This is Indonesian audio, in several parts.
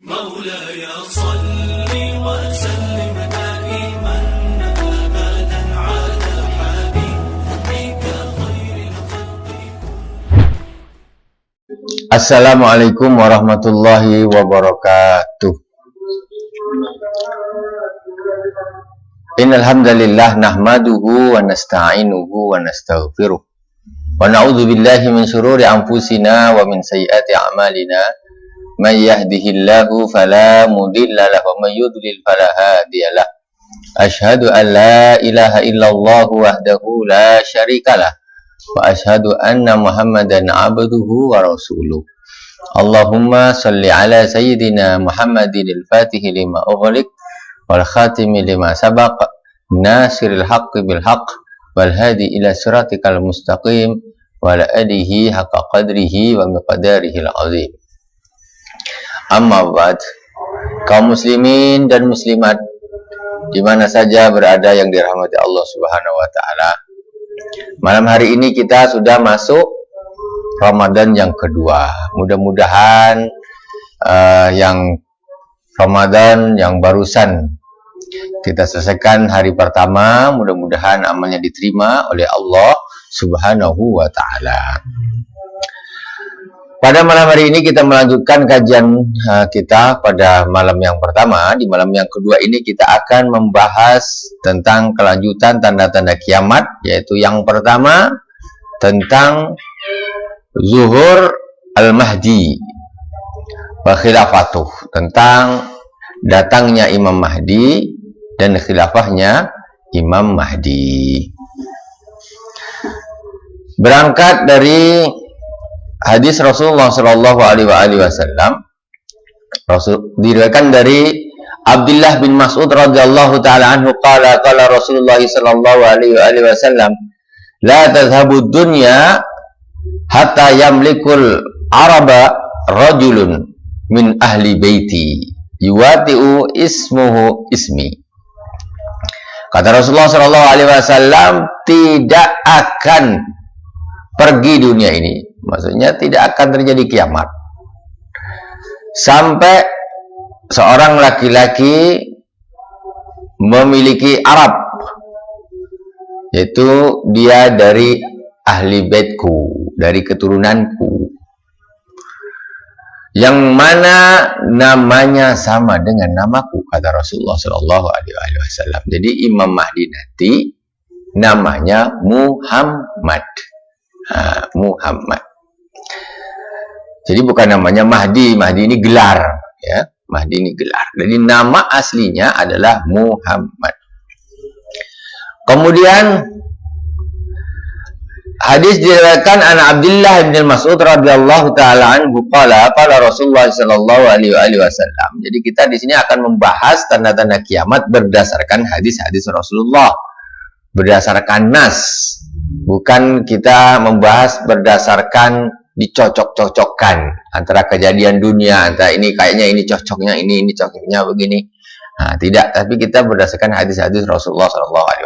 مولاي صل وسلم دائما أبدا على حبيبك خير الخلق. Assalamualaikum warahmatullahi wabarakatuh. Innal hamdalillah nahmaduhu wa nasta'inuhu wa nastaghfiruh. Wa na'udzu billahi min shururi anfusina wa min sayyiati a'malina. May yahdihillahu fala mudilla lahu wa may yudlil fala hadiyalah. Asyhadu an la ilaha illallah wahdahu la syarikalah wa asyhadu anna Muhammadan abduhu wa rasuluh. Allahumma salli ala sayyidina Muhammadin al-Fatihi lima ughliq wal khatimi lima sabaq nasiril haqqi bil haqq wal hadi ila siratikal mustaqim wa ala alihi haqqa qadrihi wa miqdarihi al-azim. Amma ba'd, kaum muslimin dan muslimat di mana saja berada yang dirahmati Allah Subhanahu wa taala. Malam hari ini kita sudah masuk Ramadan yang kedua. Mudah-mudahan yang Ramadan yang barusan kita selesaikan hari pertama, mudah-mudahan amalnya diterima oleh Allah Subhanahu wa taala. Pada malam hari ini kita melanjutkan kajian kita pada malam yang pertama. Di malam yang kedua ini kita akan membahas tentang kelanjutan tanda-tanda kiamat, yaitu yang pertama tentang zuhur al-Mahdi wa khilafatuh, tentang datangnya Imam Mahdi dan khilafahnya Imam Mahdi. Berangkat dari hadis Rasulullah Shallallahu Alaihi Wasallam, diriwayatkan dari Abdullah bin Mas'ud radhiyallahu taala anhu qala Rasulullah Shallallahu Alaihi Wasallam, la tadhhabu dunya hatta yamlikul araba rajulun min ahli baiti yuwati'u ismuhu ismi. Kata Rasulullah Shallallahu Alaihi Wasallam, tidak akan pergi dunia ini, maksudnya tidak akan terjadi kiamat sampai seorang laki-laki memiliki Arab, yaitu dia dari ahli baitku, dari keturunanku, yang mana namanya sama dengan namaku, kata Rasulullah Shallallahu Alaihi Wasallam. Jadi Imam Mahdi nanti namanya Muhammad. Muhammad. Jadi bukan namanya Mahdi. Mahdi ini gelar, ya. Mahdi ini gelar. Jadi nama aslinya adalah Muhammad. Kemudian hadis diriwayatkan an Abdullah bin Mas'ud radhiyallahu taala anhu qala Rasulullah sallallahu alaihi wasallam. Jadi kita di sini akan membahas tanda-tanda kiamat berdasarkan hadis-hadis Rasulullah, berdasarkan nas. Bukan kita membahas berdasarkan dicocok-cocokkan antara kejadian dunia, antara ini kayaknya ini cocoknya ini cocoknya begini. Nah, tidak, tapi kita berdasarkan hadis-hadis Rasulullah SAW.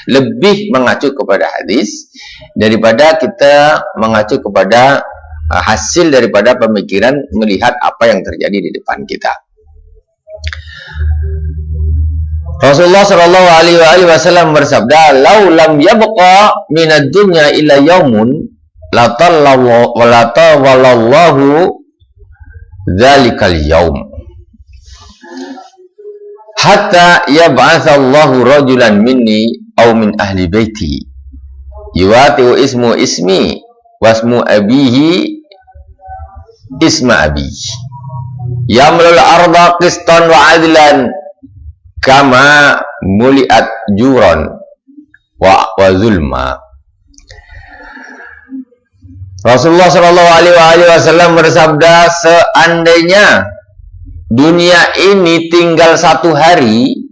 Lebih mengacu kepada hadis daripada kita mengacu kepada hasil daripada pemikiran melihat apa yang terjadi di depan kita. Rasulullah Shallallahu Alaihi Wasallam bersabda, "Lau lam yabqa minad dunya illa yaumun, latawallahu dzalikal yaum, hatta yab'atsallahu rajulan minni aw min ahli baiti, yuwati'u ismu ismi, wasmu abihi isma abi, yamlul arda qistan wa adlan, kama muliat juron wa zulma." Rasulullah Shallallahu Alaihi Wasallam bersabda, seandainya dunia ini tinggal satu hari,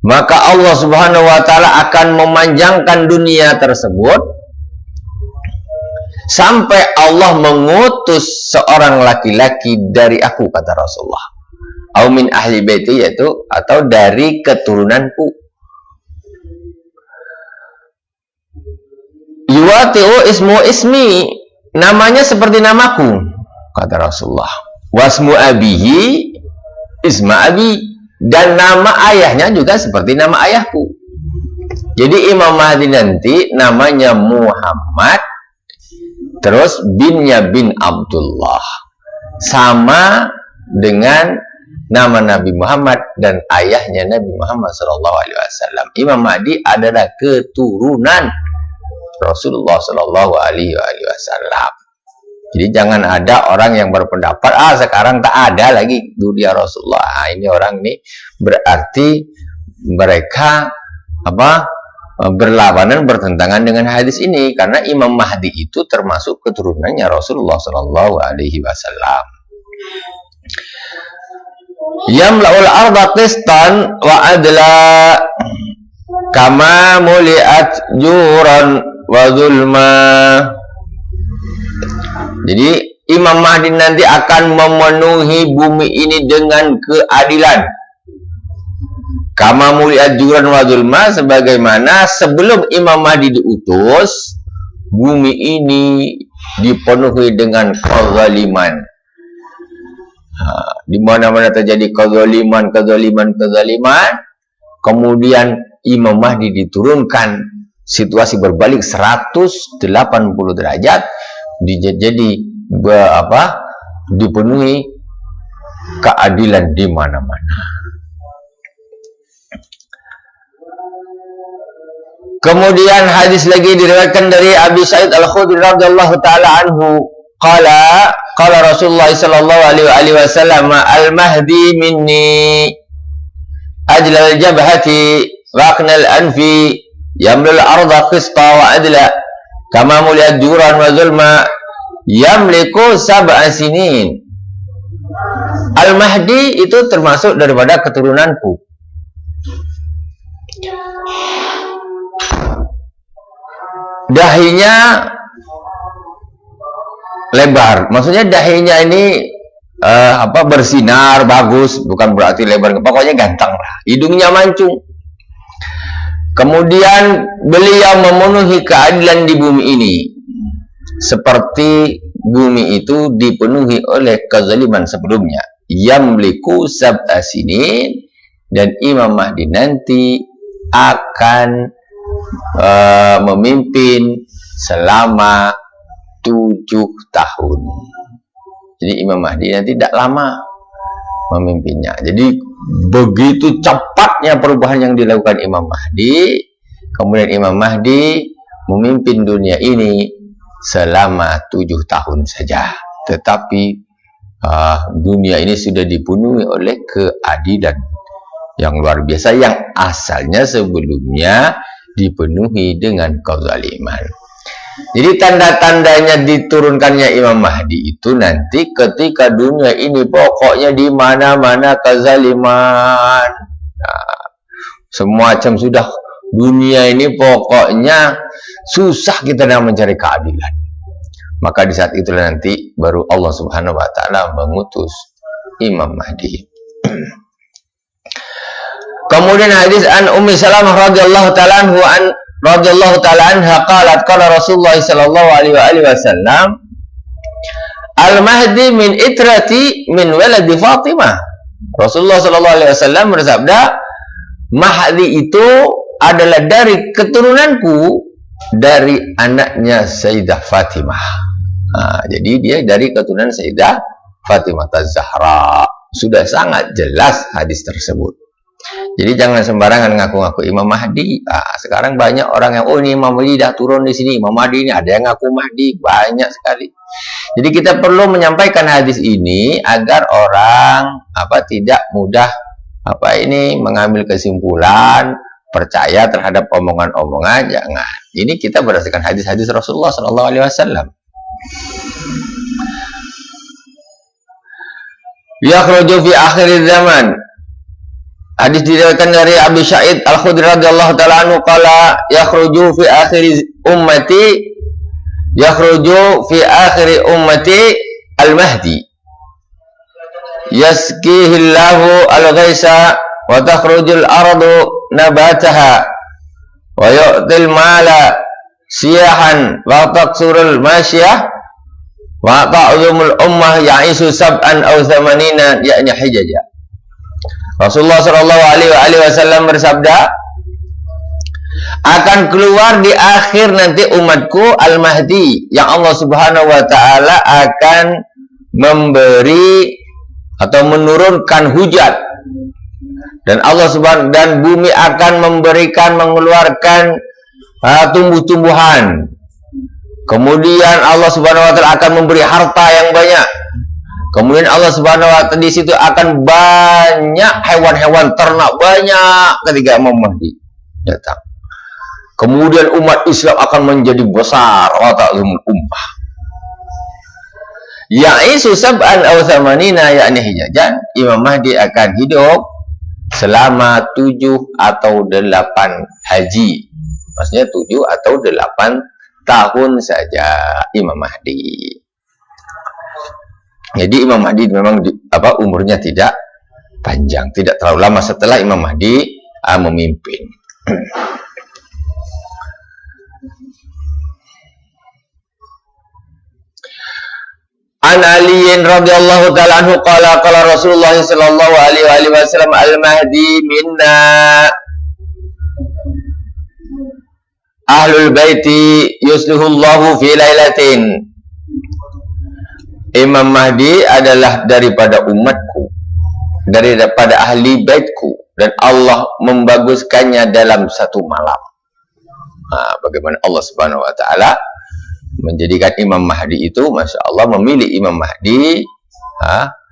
maka Allah Subhanahu Wa Taala akan memanjangkan dunia tersebut sampai Allah mengutus seorang laki-laki dari aku, kata Rasulullah. Au min ahli baiti, yaitu atau dari keturunanku. Yuwati'u ismu ismi, namanya seperti namaku, kata Rasulullah. wasmu abihi isma abi, dan nama ayahnya juga seperti nama ayahku. Jadi Imam Mahdi nanti namanya Muhammad, terus binnya bin Abdullah, sama dengan nama Nabi Muhammad dan ayahnya Nabi Muhammad SAW. Imam Mahdi adalah keturunan Rasulullah SAW. Jadi jangan ada orang yang berpendapat sekarang tak ada lagi dunia Rasulullah. Ini orang ini berarti mereka berlawanan, bertentangan dengan hadis ini, karena Imam Mahdi itu termasuk keturunannya Rasulullah SAW. Yamla'ul arda qistan wa adla kama muliat juran wa zulma. Jadi Imam Mahdi nanti akan memenuhi bumi ini dengan keadilan. Kama muliat juran wa zulma, sebagaimana sebelum Imam Mahdi diutus, bumi ini dipenuhi dengan kezaliman. Di mana-mana terjadi kezaliman, kemudian Imam Mahdi diturunkan, situasi berbalik 180 derajat, dipenuhi keadilan di mana-mana. Kemudian hadis lagi diriwayatkan dari Abi Sa'id Al-Khudri radhiyallahu taala anhu, qala Rasulullah sallallahu alaihi wasallam, al-mahdi minni ajlal jabhati wa aqnal anfi yamlul arda qista wa adla kama muliat juran wa zulma yamliku sab'a sinin. Al-Mahdi itu termasuk daripada keturunanku. Dahinya lebar, maksudnya dahinya ini bersinar, bagus, bukan berarti lebar, pokoknya ganteng lah. Hidungnya mancung. Kemudian beliau memenuhi keadilan di bumi ini, seperti bumi itu dipenuhi oleh kezaliman sebelumnya. Yamliku sab'a sinin, dan Imam Mahdi nanti akan memimpin selama 7 tahun. Jadi Imam Mahdi nanti tidak lama memimpinnya. Jadi begitu cepatnya perubahan yang dilakukan Imam Mahdi, kemudian Imam Mahdi memimpin dunia ini selama 7 tahun saja. Tetapi dunia ini sudah dipenuhi oleh keadilan yang luar biasa, yang asalnya sebelumnya dipenuhi dengan kezaliman. Jadi tanda-tandanya diturunkannya Imam Mahdi itu nanti ketika dunia ini pokoknya di mana-mana kezaliman. Semacam sudah dunia ini pokoknya susah kita nak mencari keadilan. Maka di saat itulah nanti baru Allah Subhanahu wa taala mengutus Imam Mahdi. Kemudian hadis an Ummi Salamah radhiyallahu ta'ala anha qalat qala Rasulullah sallallahu alaihi wasallam, al-Mahdi min itrati min waladi Fatimah. Rasulullah sallallahu alaihi wasallam bersabda, Mahdi itu adalah dari keturunanku, dari anaknya Sayyidah Fatimah. Jadi dia dari keturunan Sayyidah Fatimah Az-Zahra. Sudah sangat jelas hadis tersebut. Jadi jangan sembarangan ngaku-ngaku Imam Mahdi. Sekarang banyak orang yang, ini Imam Mahdi dah turun di sini, Imam Mahdi ini, ada yang ngaku Mahdi, banyak sekali. Jadi kita perlu menyampaikan hadis ini agar orang tidak mudah mengambil kesimpulan, percaya terhadap omongan-omongan. Jangan. Ini kita berdasarkan hadis-hadis Rasulullah SAW. Yakhruju fi akhir zaman. Hadis diriwayatkan dari Abi Sa'id Al-Khudri radhiyallahu ta'ala anhu qala yakhruju fi akhir ummati al-Mahdi yaskihillahu al-ghaisa wa takhrujul ardu nabataha wa yu'til mala siyahan wa taqsurul masyiyah Wa ta'zumul ummah ya'isu sab'an aw thamanina ya'ni hijaja. Rasulullah sallallahu alaihi wasallam bersabda, akan keluar di akhir nanti umatku Al-Mahdi yang Allah Subhanahu wa taala akan memberi atau menurunkan hujan. Dan Allah Subhanahu dan bumi akan mengeluarkan tumbuh-tumbuhan. Kemudian Allah Subhanahu wa taala akan memberi harta yang banyak. Kemudian Allah Subhanahu wa taala di situ akan banyak hewan-hewan ternak banyak ketika Imam Mahdi datang. Kemudian umat Islam akan menjadi besar, wa ta'zumul ummah. Ya'isu sab'an aw thamanina ya'ni hijajan. Imam Mahdi akan hidup selama 7 atau 8 haji. Maksudnya 7 atau 8 tahun saja Imam Mahdi. Jadi Imam Mahdi memang umurnya tidak panjang, tidak terlalu lama setelah Imam Mahdi memimpin. An Aliin radhiyallahu ta'ala anhu qala Rasulullah sallallahu alaihi wasallam al-Mahdi minna ahlul baiti yuslihullahu fi lailatin. Imam Mahdi adalah daripada umatku, daripada ahli baitku, dan Allah membaguskannya dalam satu malam. Bagaimana Allah Subhanahu wa taala menjadikan Imam Mahdi itu, Masya Allah, memilih Imam Mahdi,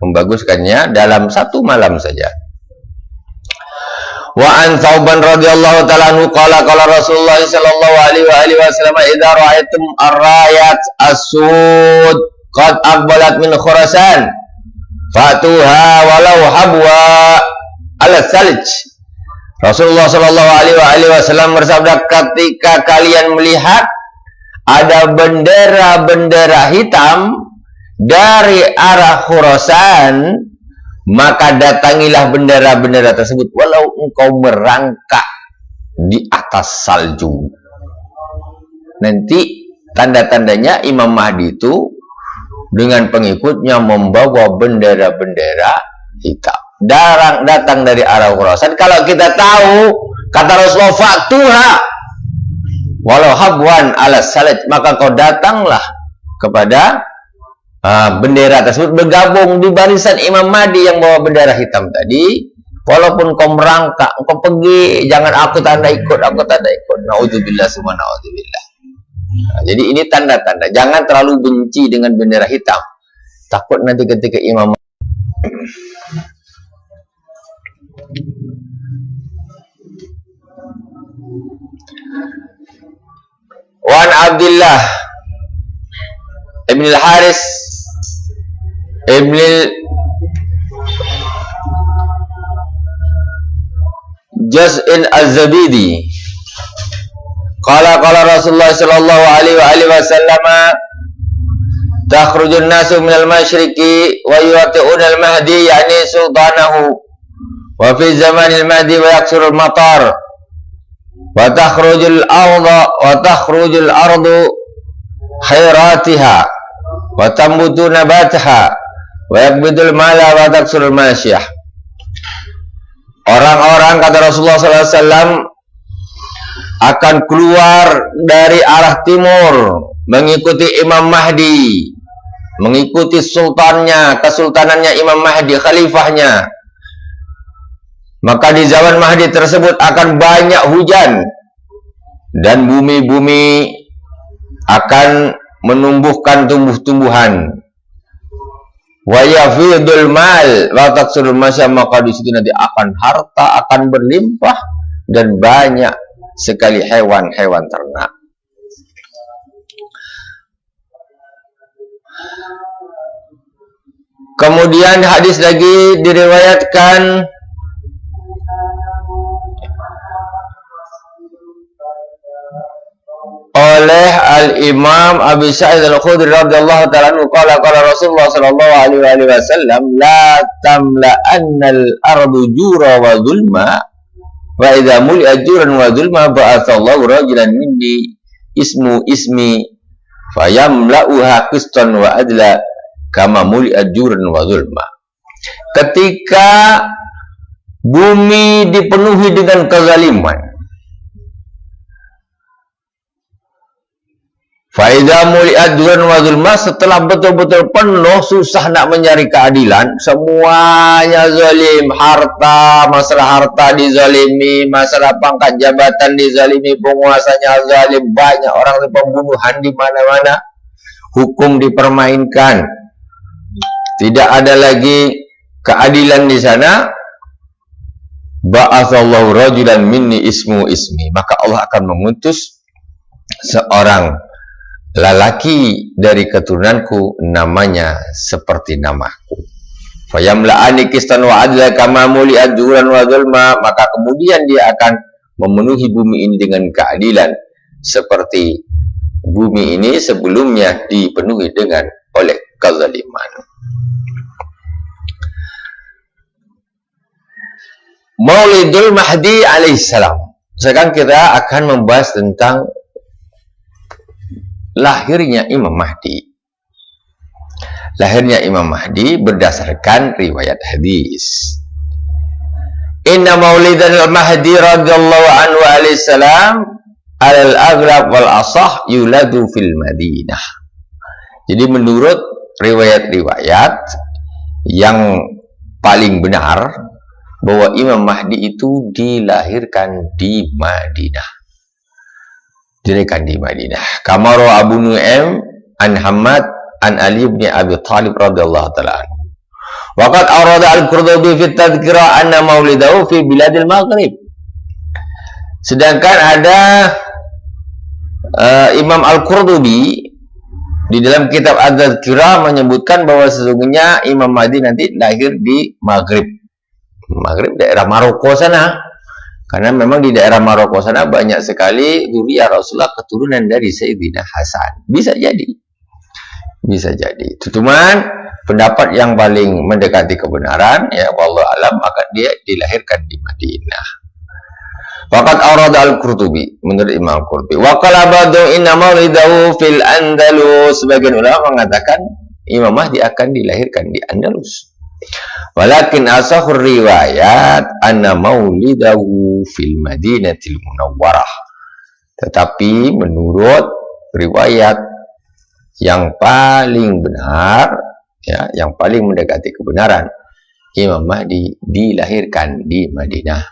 membaguskannya dalam satu malam saja. Wa an Thauban radhiyallahu ta'ala anhu qala Rasulullah sallallahu alaihi wasallam idza ra'aitum ar-rayat as-sud qad aqbalat min Khurasan fatuha walau habwa ala salj. Rasulullah sallallahu alaihi wasallam bersabda, ketika kalian melihat ada bendera-bendera hitam dari arah Khurasan, maka datangilah bendera-bendera tersebut walau engkau merangkak di atas salju. Nanti tanda-tandanya Imam Mahdi itu dengan pengikutnya membawa bendera-bendera hitam. Datang dari arah Khurasan. Kalau kita tahu, kata Rasulullah, fatuha walau habwan ala salaj, maka kau datanglah kepada bendera tersebut, bergabung di barisan Imam Mahdi yang bawa bendera hitam tadi. Walaupun kau merangkak, kau pergi, jangan aku tanda ikut. Naudzubillah summa naudzubillah. Jadi ini tanda-tanda. Jangan terlalu benci dengan bendera hitam. Takut nanti ketika Imam Wan Abdullah Ibn al-Haris Ibn al-Jaz'in az-Zabidi qala Rasulullah sallallahu alaihi wasallam takhrujun nasu minal masyriqi wa yu'ti'un al-mahdi yani sultanahu wa fi zamanil mahdi wa yaksurul matar wa takhrujul ardu khairatiha wa tambutu nabataha wa yakbidul mala wa taksurul masyah. Orang-orang, kata Rasulullah SAW, akan keluar dari arah timur mengikuti Imam Mahdi, mengikuti sultannya, kesultanannya Imam Mahdi, khalifahnya. Maka di zaman Mahdi tersebut akan banyak hujan dan bumi-bumi akan menumbuhkan tumbuh-tumbuhan. Wa yafidul mal wa taksurul masya, maka di situ nanti akan harta akan berlimpah dan banyak sekali hewan-hewan ternak. Kemudian hadis lagi diriwayatkan oleh Al-Imam Abi Sa'id Al-Khudri radhiyallahu ta'ala anhu qala Rasulullah sallallahu alaihi wasallam la tamla'anna al-ardu jura wa zulma wa idza muli'a juran wa zulma ba'atha Allahu rajulan minni ismi fayamla'uha qistan wa adla kama muli'at juran wa zulma. Ketika bumi dipenuhi dengan kezaliman, faida muli'at juran wa zulma, setelah betul-betul penuh, susah nak mencari keadilan, semuanya zalim, masalah harta dizalimi, masalah pangkat jabatan dizalimi, penguasanya zalim, banyak orang pembunuhan di mana-mana, hukum dipermainkan, tidak ada lagi keadilan di sana. Ba'atsallahu rajulan minni ismu ismi, maka Allah akan mengutus seorang lelaki dari keturunanku, namanya seperti namaku. Fayamla'ani qistan wa adla kama muli'at juran wa zulma, maka kemudian dia akan memenuhi bumi ini dengan keadilan seperti bumi ini sebelumnya dipenuhi dengan oleh kezaliman. Maulidul Mahdi alaihissalam. Sekarang kita akan membahas tentang lahirnya Imam Mahdi. Lahirnya Imam Mahdi berdasarkan riwayat hadis. Inna maulidul Mahdi radhiyallahu anhu alaihissalam al-aghlab wal asah yuladu fil Madinah. Jadi menurut riwayat-riwayat yang paling benar, bahwa Imam Mahdi itu dilahirkan di Madinah. Dilahirkan di Madinah. Kamaro Abu Nu'aim an Hamad an Ali bin Abi Thalib radhiyallahu ta'ala anhu. Waqad arada al-Qurtubi fi tadhkira anna maulidahu fi biladil Maghrib. Sedangkan ada Imam Al-Qurtubi di dalam kitab Ad-Tadhkirah menyebutkan bahwa sesungguhnya Imam Mahdi nanti lahir di Maghrib. Maghrib daerah Maroko sana, karena memang di daerah Maroko sana banyak sekali zuriyah Rasulullah keturunan dari Sayyidina Hasan. Bisa jadi, itu cuman pendapat yang paling mendekati kebenaran, ya wallahu alam, maka dia dilahirkan di Madinah. Waqad awrada al-Qurtubi, menurut Imam Al-Qurtubi, wa qala ba'du inna maulidahu fil Andalus. Sebagian ulama mengatakan Imam Mahdi akan dilahirkan di Andalus. Walakin asahur riwayat anna maulidahu fil Madinatil Munawwarah. Tetapi menurut riwayat yang paling benar, ya, yang paling mendekati kebenaran, Imam Mahdi dilahirkan di Madinah.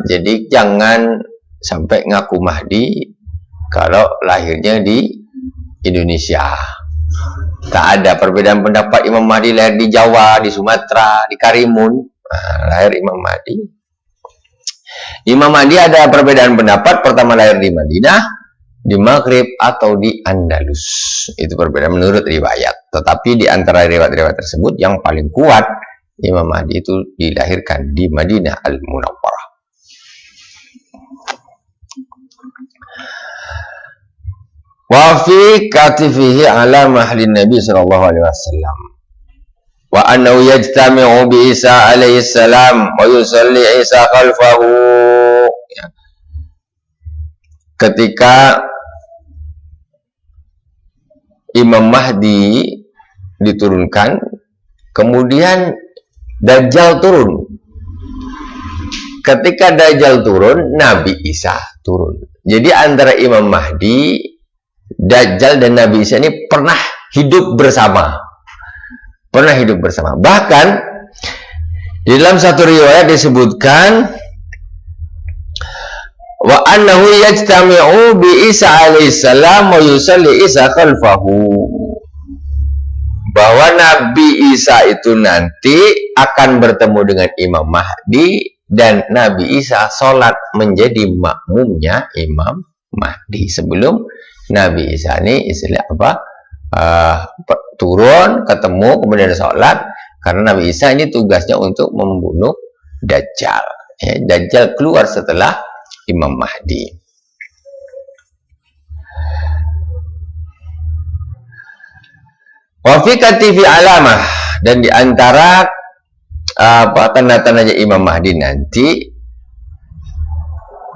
Jadi jangan sampai ngaku Mahdi kalau lahirnya di Indonesia. Tak ada perbedaan pendapat Imam Mahdi lahir di Jawa, di Sumatera, di Karimun. Lahir Imam Mahdi. Imam Mahdi ada perbedaan pendapat, pertama lahir di Madinah, di Maghrib, atau di Andalus. Itu perbedaan menurut riwayat. Tetapi di antara riwayat-riwayat tersebut yang paling kuat, Imam Mahdi itu dilahirkan di Madinah Al-Munawwarah. Wa fi katifihi ala mahlin Nabi sallallahu alaihi wasallam wa annahu yajtami'u bi Isa alaihi salam wa yusalli Isa khalfahu. Ya. Ketika Imam Mahdi diturunkan, kemudian Dajjal turun. Ketika Dajjal turun, Nabi Isa turun. Jadi antara Imam Mahdi, Dajjal dan Nabi Isa ini pernah hidup bersama. Bahkan di dalam satu riwayat disebutkan wa annahu yajtami'u bi Isa alaihissalam wa yusalli Isa khalfahu. Bahwa Nabi Isa itu nanti akan bertemu dengan Imam Mahdi dan Nabi Isa sholat menjadi makmumnya Imam Mahdi. Sebelum Nabi Isa ini istilah apa? Turun, ketemu, kemudian sholat. Karena Nabi Isa ini tugasnya untuk membunuh Dajjal. Ya, Dajjal keluar setelah Imam Mahdi. Wa fi katifi alamah, dan di antara tanda-tandanya Imam Mahdi nanti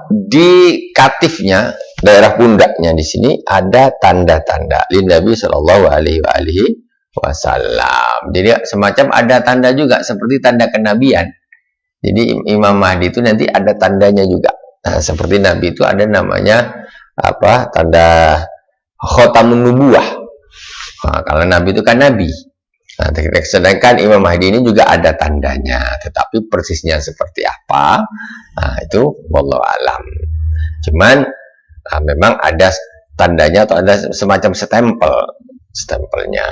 di katifnya, daerah pundaknya di sini ada tanda-tanda lin Nabi Shallallahu Alaihi Wasallam. Jadi semacam ada tanda juga seperti tanda kenabian. Jadi Imam Mahdi itu nanti ada tandanya juga. Nah, seperti Nabi itu ada namanya apa? Tanda khotamun nubuwah. Nah, kalau Nabi itu kan Nabi. Nah, sedangkan Imam Mahdi ini juga ada tandanya, tetapi persisnya seperti apa? Nah, itu wallahu alam. Cuman memang ada tandanya atau ada semacam stempelnya.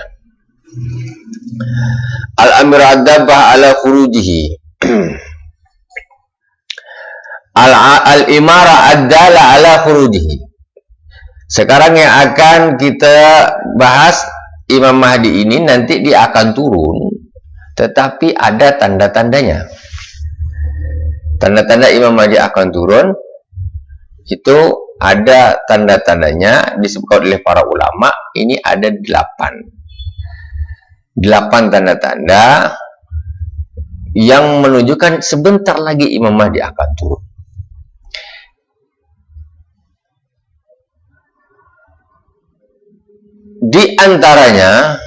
Al-amir adabah ala khurujihi. Al-imara ad-dala ala khurujihi. Sekarang yang akan kita bahas Imam Mahdi ini nanti dia akan turun, tetapi ada tanda-tandanya. Tanda-tanda Imam Mahdi akan turun itu ada tanda-tandanya disebutkan oleh para ulama. Ini ada 8 tanda-tanda yang menunjukkan sebentar lagi Imam Mahdi akan turun. Di antaranya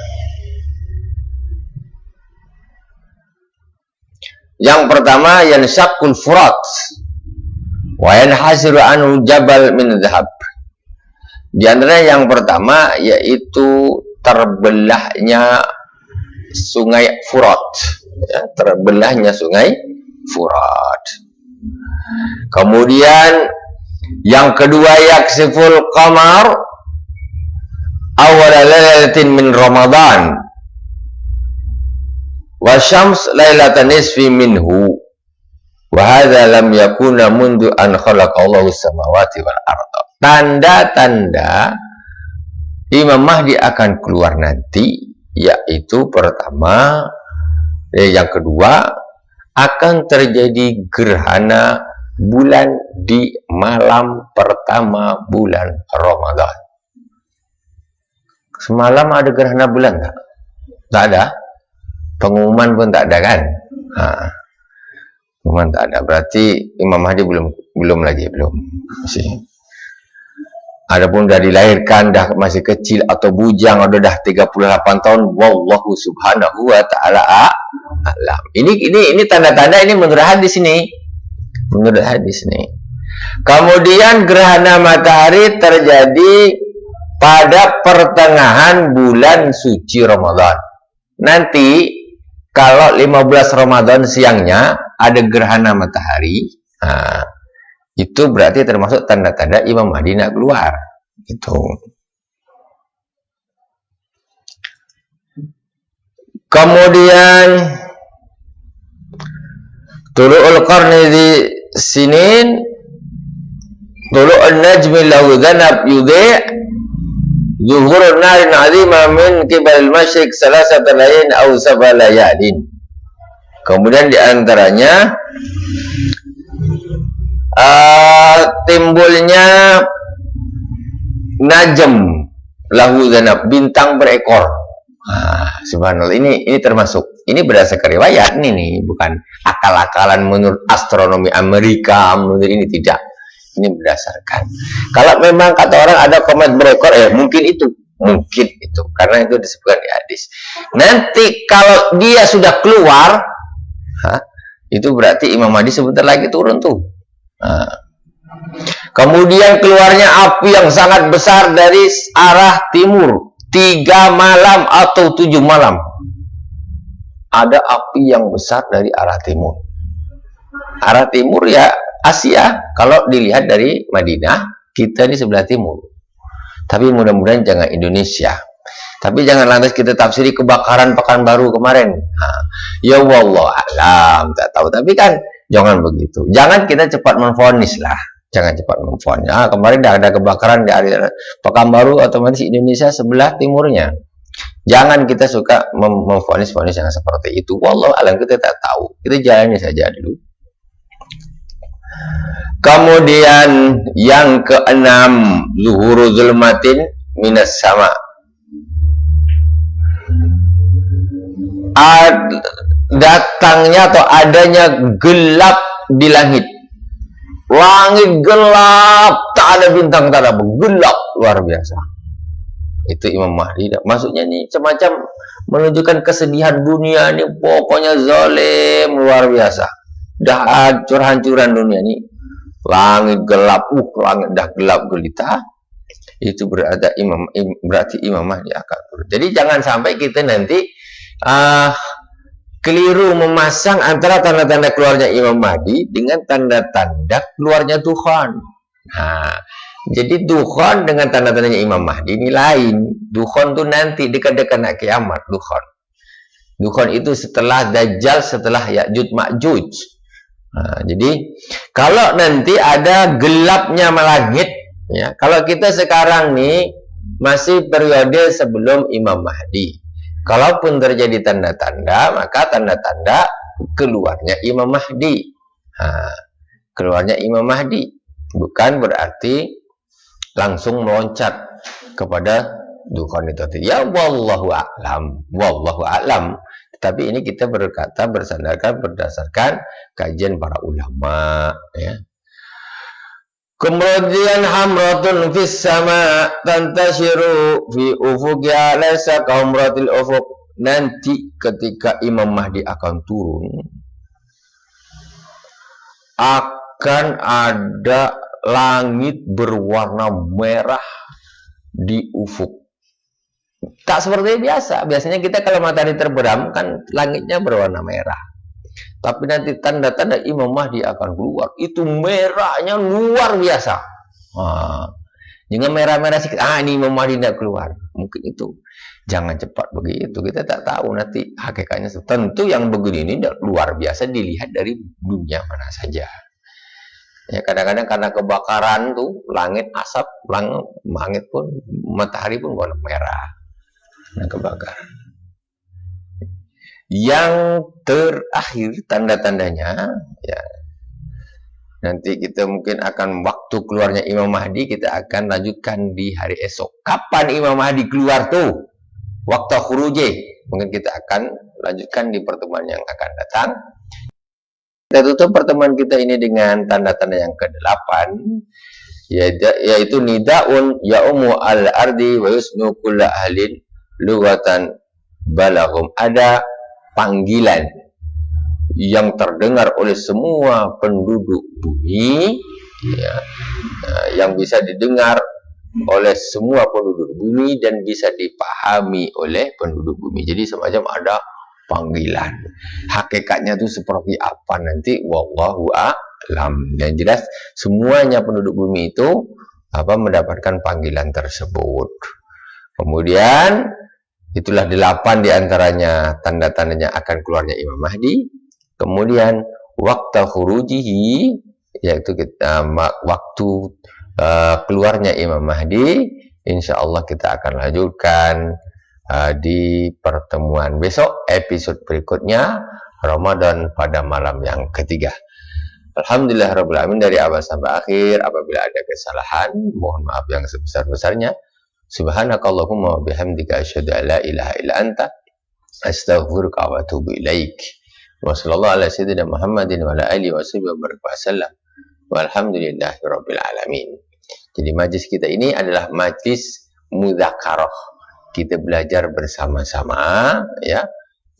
yang pertama yanshaqqul furat wa yanhasiru anhu jabal min dhahab. Di antaranya yang pertama yaitu terbelahnya sungai Furat, ya, terbelahnya sungai Furat. Kemudian yang kedua yaksiful qamar awal lailatin min Ramadan wa syams lailatan nisfi minhu wa hadza lam yakuna mundu an khalaqallahu samawati wal arda. Tanda-tanda Imam Mahdi akan keluar nanti yaitu pertama, yang kedua akan terjadi gerhana bulan di malam pertama bulan Ramadan. Semalam ada gerhana bulan tak? Tak ada. Pengumuman pun tak ada kan? Pengumuman tak ada. Berarti Imam Mahdi belum masih. Adapun dah dilahirkan, dah masih kecil atau bujang, atau dah 38 tahun, wallahu subhanahu wa ta'ala a'lam. Ini tanda-tanda ini menurut hadis ini. Menurut hadis ini. Kemudian gerhana matahari terjadi pada pertengahan bulan suci Ramadan. Nanti kalau 15 Ramadan siangnya ada gerhana matahari, itu berarti termasuk tanda-tanda Imam Mahdi nak keluar. Itu. Kemudian tulu'ul qarni di sinin, tulu'un najmi lahu dhanab yudhi' zuhurun narin azimah min kibalil masyrik salasata layin au sabalayadin. Kemudian diantaranya timbulnya najm lahu zanab, bintang berekor. Subhanallah, ini termasuk, ini berdasarkan riwayat nih, bukan akal-akalan menurut astronomi Amerika, menurut ini tidak. Ini berdasarkan. Kalau memang kata orang ada komet berekor, mungkin itu, karena itu disebutkan di hadis. Nanti kalau dia sudah keluar, itu berarti Imam Mahdi sebentar lagi turun tuh. Kemudian keluarnya api yang sangat besar dari arah timur, 3 malam atau 7 malam. Ada api yang besar dari arah timur. Arah timur ya Asia. Kalau dilihat dari Madinah, kita di sebelah timur. Tapi mudah-mudahan jangan Indonesia. Tapi jangan lantas kita tafsiri kebakaran Pekanbaru kemarin. Ya wallahu alam, tak tahu. Tapi kan jangan begitu. Jangan kita cepat memvonis lah. Jangan cepat memvonis. Kemarin dah ada kebakaran di area Pekanbaru, otomatis Indonesia sebelah timurnya. Jangan kita suka memvonis-vonis yang seperti itu. Wallahu alam, kita tak tahu. Kita jalani saja dulu. Kemudian yang keenam, zuhuru zulmatin minas sama. Datangnya atau adanya gelap di langit. Langit gelap, tak ada bintang, tak ada, gelap luar biasa. Itu Imam Mahdi. Maksudnya nih semacam menunjukkan kesedihan dunia ini, pokoknya zalim luar biasa. Dah hancur-hancuran dunia ini. Langit gelap, langit dah gelap gelita. Itu berarti Imam Mahdi akan turun. Jadi jangan sampai kita nanti keliru memasang antara tanda-tanda keluarnya Imam Mahdi dengan tanda-tanda keluarnya Tuhan. Nah, jadi Tuhan dengan tanda-tandanya Imam Mahdi ini lain. Tuhan itu nanti dekat-dekat nak kiamat. Tuhan itu setelah Dajjal, setelah Ya'juj Ma'juj. Nah, jadi kalau nanti ada gelapnya langit, ya, kalau kita sekarang nih masih periode sebelum Imam Mahdi. Kalaupun terjadi tanda-tanda, maka tanda-tanda keluarnya Imam Mahdi. Nah, keluarnya Imam Mahdi bukan berarti langsung meloncat kepada Tuhan itu. Ya wallahu a'lam. Tapi ini kita berkata berdasarkan kajian para ulama, ya. Kemudian hamratun fis sama tantashiru fi ufuqya laysa kamratil ufuq. Nanti ketika Imam Mahdi akan turun, akan ada langit berwarna merah di ufuk. Tak seperti biasa. Biasanya kita kalau matahari terbenam kan langitnya berwarna merah. Tapi nanti tanda-tanda Imam Mahdi akan keluar. Itu merahnya luar biasa. Jangan merah-merah sedikit. Ini Imam Mahdi tidak keluar. Mungkin itu. Jangan cepat begitu. Kita tak tahu nanti hakikatnya. Tentu yang begini ini luar biasa dilihat dari dunia mana saja. Ya, kadang-kadang karena kebakaran tuh langit asap, langit pun, matahari pun warna merah. Nah, kebakaran. Yang terakhir tanda-tandanya, ya, nanti kita mungkin akan waktu keluarnya Imam Mahdi kita akan lanjutkan di hari esok. Kapan Imam Mahdi keluar tuh? Waktu khuruji. Mungkin kita akan lanjutkan di pertemuan yang akan datang. Kita tutup pertemuan kita ini dengan tanda-tanda yang ke-8, yaitu nidaun ya'umu al-ardi wa yusnu kulla ahlin lughatan balaghum. Ada panggilan yang terdengar oleh semua penduduk bumi, ya, yang bisa didengar oleh semua penduduk bumi dan bisa dipahami oleh penduduk bumi. Jadi semacam ada panggilan. Hakikatnya itu seperti apa nanti wallahu a'lam. Yang jelas semuanya penduduk bumi itu mendapatkan panggilan tersebut. Kemudian itulah 8 diantaranya tanda-tandanya akan keluarnya Imam Mahdi. Kemudian waktu khurujihi, yaitu waktu keluarnya Imam Mahdi. Insya Allah kita akan lanjutkan di pertemuan besok, episode berikutnya, Ramadan pada malam yang ketiga. Alhamdulillah Rabbil Alamin, dari awal sampai akhir. Apabila ada kesalahan, mohon maaf yang sebesar-besarnya. Subhanakallahumma wa bihamdika asyhadu an la ilaha illa anta astaghfiruka wa atubu ilaik. Wa sallallahu ala sayyidina Muhammadin wa ala alihi wa sahbihi wa baraka wasallam. Walhamdulillahi rabbil alamin. Jadi majlis kita ini adalah majlis mudzakarah. Kita belajar bersama-sama, ya.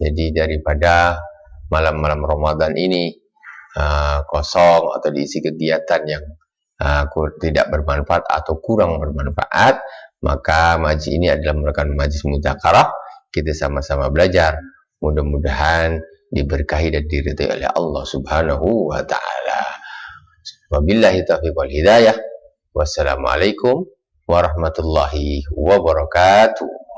Jadi daripada malam-malam Ramadan ini kosong atau diisi kegiatan yang tidak bermanfaat atau kurang bermanfaat, maka majlis ini adalah merupakan majlis mudzakarah. Kita sama-sama belajar. Mudah-mudahan diberkahi dan diridhai oleh Allah Subhanahu wa taala. Wabillahi taufiq wal hidayah. Wassalamualaikum warahmatullahi wabarakatuh.